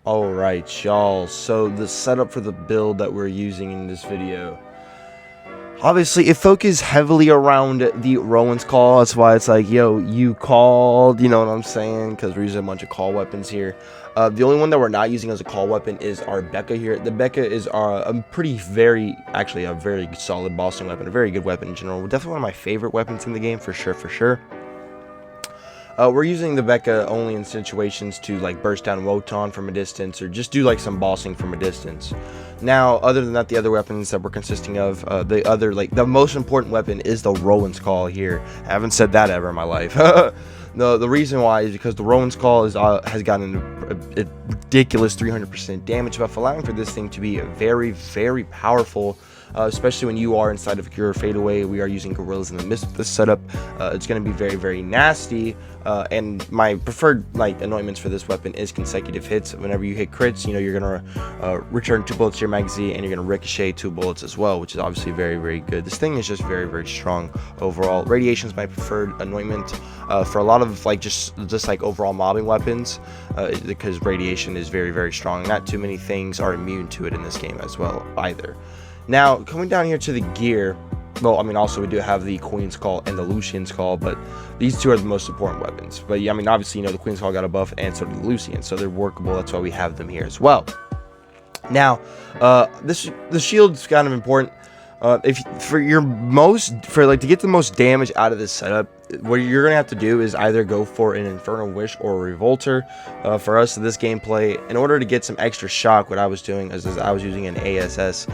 Alright y'all, so the setup for the build that we're using in this video, obviously it focuses heavily around the Rowan's Call. That's why it's like, yo, you called, you know what I'm saying, because we're using a bunch of call weapons here. The only one that we're not using as a call weapon is our BEEVGA here. The BEEVGA is a very solid bossing weapon, a very good weapon in general. Definitely one of my favorite weapons in the game, for sure. We're using the BEEVGA only in situations to like burst down Wotan from a distance, or just do like some bossing from a distance. Now, other than that, the other weapons that we're consisting of, the most important weapon is the Rowan's Call here. I haven't said that ever in my life. No, the reason why is because the Rowan's Call has gotten a ridiculous 300% damage buff, allowing for this thing to be very powerful. Especially when you are inside of your fadeaway. We are using Gorillas in the Mist with this setup. It's going to be very nasty, and my preferred like anointments for this weapon is consecutive hits. Whenever you hit crits, you know you're going to return 2 bullets to your magazine, and you're going to ricochet 2 bullets as well, which is obviously very good. This thing is just very strong overall. Radiation is my preferred anointment for a lot of like just like overall mobbing weapons, because radiation is very strong. Not too many things are immune to it in this game as well either. Now, coming down here to the gear, well, I mean, also we do have the Queen's Call and the Lucian's Call, but these two are the most important weapons. But yeah, I mean, obviously, you know, the Queen's Call got a buff, and so did the Lucian, so they're workable. That's why we have them here as well. Now, the shield's kind of important. To get the most damage out of this setup, what you're gonna have to do is either go for an Infernal Wish or a Revolter. For us, in this gameplay, in order to get some extra shock, what I was doing is I was using an ASS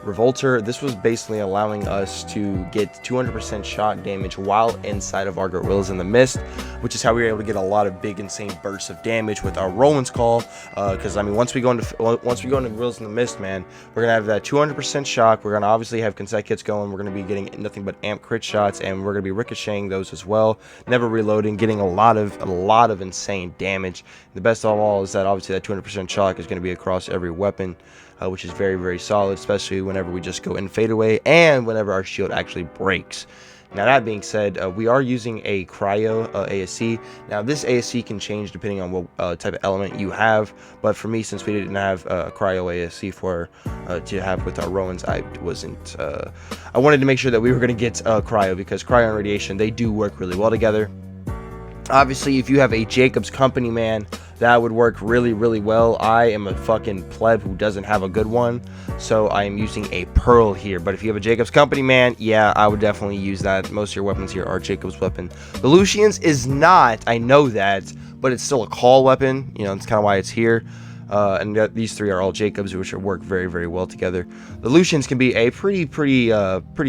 Revolter. This was basically allowing us to get 200% shock damage while inside of our Gorillas in the Mist, which is how we were able to get a lot of big insane bursts of damage with our Rowan's Call. Because I mean, once we go into Gorillas in the Mist, man, we're gonna have that 200% shock. We're gonna obviously have consecutive hits going. We're gonna be getting nothing but amp crit shots, and we're gonna be ricocheting those as well, never reloading, getting a lot of insane damage. The best of all is that obviously that 200% shock is gonna be across every weapon, which is very solid, especially whenever we just go in fadeaway and whenever our shield actually breaks. Now, that being said, we are using a cryo ASC. Now, this ASC can change depending on what type of element you have, but for me, since we didn't have a cryo ASC to have with our Rowans, I wanted to make sure that we were going to get cryo, because cryo and radiation, they do work really well together. Obviously, if you have a Jacobs company, man, that would work really well. I am a fucking pleb who doesn't have a good one, so I am using a Pearl here. But if you have a Jacobs company, man, yeah, I would definitely use that. Most of your weapons here are Jacobs weapon. The Lucian's is not, I know that, but it's still a call weapon. You know, that's kind of why it's here. And these three are all Jacobs, which work very well together. The Lucians can be a pretty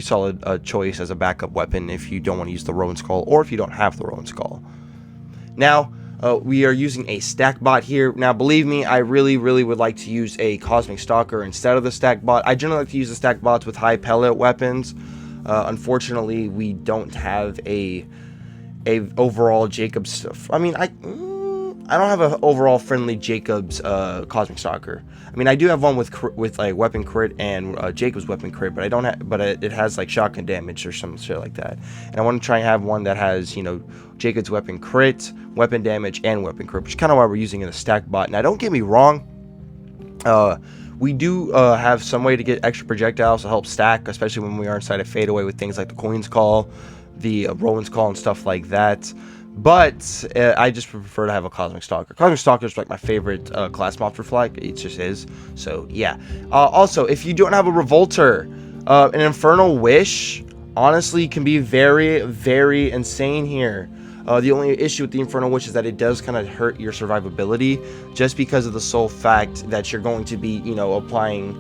solid choice as a backup weapon if you don't want to use the Rowan's Call, or if you don't have the Rowan's Call. Now, we are using a stack bot here. Now, believe me, I really would like to use a Cosmic Stalker instead of the stack bot. I generally like to use the stack bots with high pellet weapons. Unfortunately, we don't have a overall Jacobs. I mean, I don't have an overall friendly Jacobs Cosmic Stalker. I mean, I do have one with like weapon crit and Jacobs weapon crit, but I don't have. But it has like shotgun damage or some shit like that. And I want to try and have one that has, you know, Jacobs weapon crit, weapon damage, and weapon crit, which is kind of why we're using in a stack bot. Now, don't get me wrong. We do have some way to get extra projectiles to help stack, especially when we are inside a fadeaway with things like the Queen's Call, the Rowan's Call, and stuff like that. But I just prefer to have a Cosmic Stalker. Cosmic Stalker is like my favorite class mod for Flak. It just is. So yeah. Also, if you don't have a Revolter, an Infernal Wish honestly can be very, very insane here. The only issue with the Infernal Wish is that it does kind of hurt your survivability, just because of the sole fact that you're going to be, you know, applying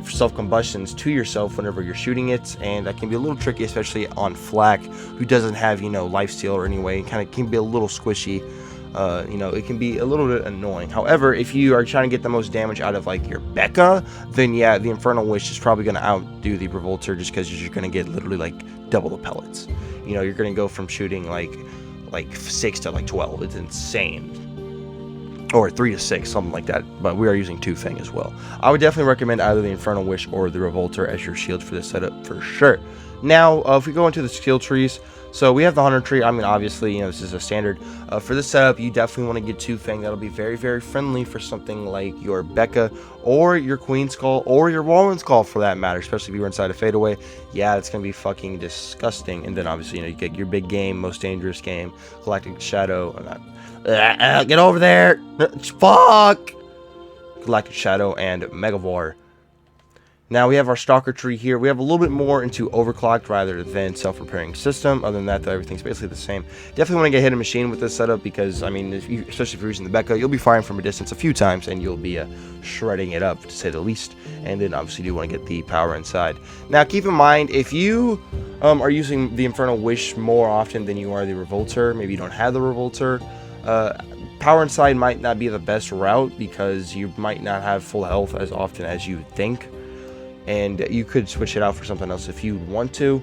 self-combustions to yourself whenever you're shooting it, and that can be a little tricky, especially on Flak, who doesn't have, you know, lifesteal or anyway. Kind of can be a little squishy. You know, it can be a little bit annoying. However, if you are trying to get the most damage out of like your BECA, then yeah, the Infernal Wish is probably going to outdo the Revolter, just because you're going to get literally like double the pellets. You know, you're going to go from shooting like 6 to like 12. It's insane. Or 3 to 6, something like that. But we are using 2 Fang as well. I would definitely recommend either the Infernal Wish or the Revolter as your shield for this setup for sure. Now, if we go into the skill trees, so we have the Hunter tree. I mean, obviously, you know, this is a standard. For this setup, you definitely want to get 2 Fang. That'll be very, very friendly for something like your BECA or your Queen Skull or your Walrus Skull for that matter, especially if you were inside a fadeaway. Yeah, it's going to be fucking disgusting. And then obviously, you know, you get your big game, most dangerous game, Galactic Shadow. Get over there! Fuck! Galactic Shadow and Megavore. Now we have our Stalker Tree here. We have a little bit more into overclocked rather than self-repairing system. Other than that, though, everything's basically the same. Definitely want to get hit a machine with this setup because, I mean, especially if you're using the BECA, you'll be firing from a distance a few times and you'll be shredding it up, to say the least. And then obviously you do want to get the power inside. Now keep in mind, if you are using the Infernal Wish more often than you are the Revolter, maybe you don't have the Revolter, power inside might not be the best route because you might not have full health as often as you think. And you could switch it out for something else if you want to.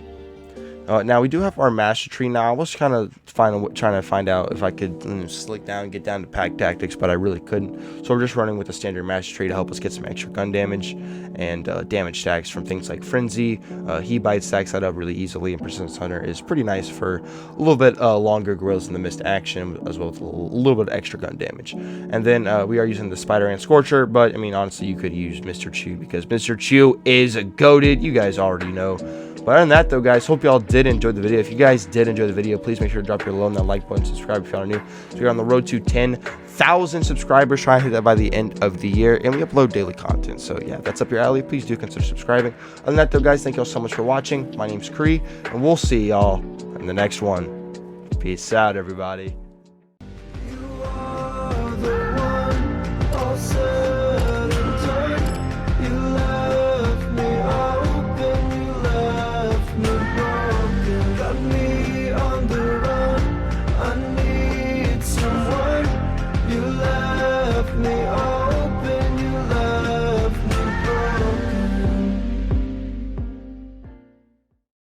Now we do have our Master Tree. Now I was kind of trying to find out if I could slick down and get down to pack tactics, but I really couldn't. So we're just running with the standard Master Tree to help us get some extra gun damage and damage stacks from things like Frenzy. He Bite stacks that up really easily, and Persistence Hunter is pretty nice for a little bit longer Gorillas in the Mist action, as well as a little bit of extra gun damage. And then we are using the Spider and Scorcher, but I mean honestly you could use Mr. Chew because Mr. Chew is goated. You guys already know. But other than that, though, guys, hope y'all did enjoy the video. If you guys did enjoy the video, please make sure to drop your low on that like button, subscribe if y'all are new. So we're on the road to 10,000 subscribers, trying to hit that by the end of the year, and we upload daily content. So yeah, if that's up your alley, please do consider subscribing. Other than that, though, guys, thank y'all so much for watching. My name's Kree, and we'll see y'all in the next one. Peace out, everybody. Me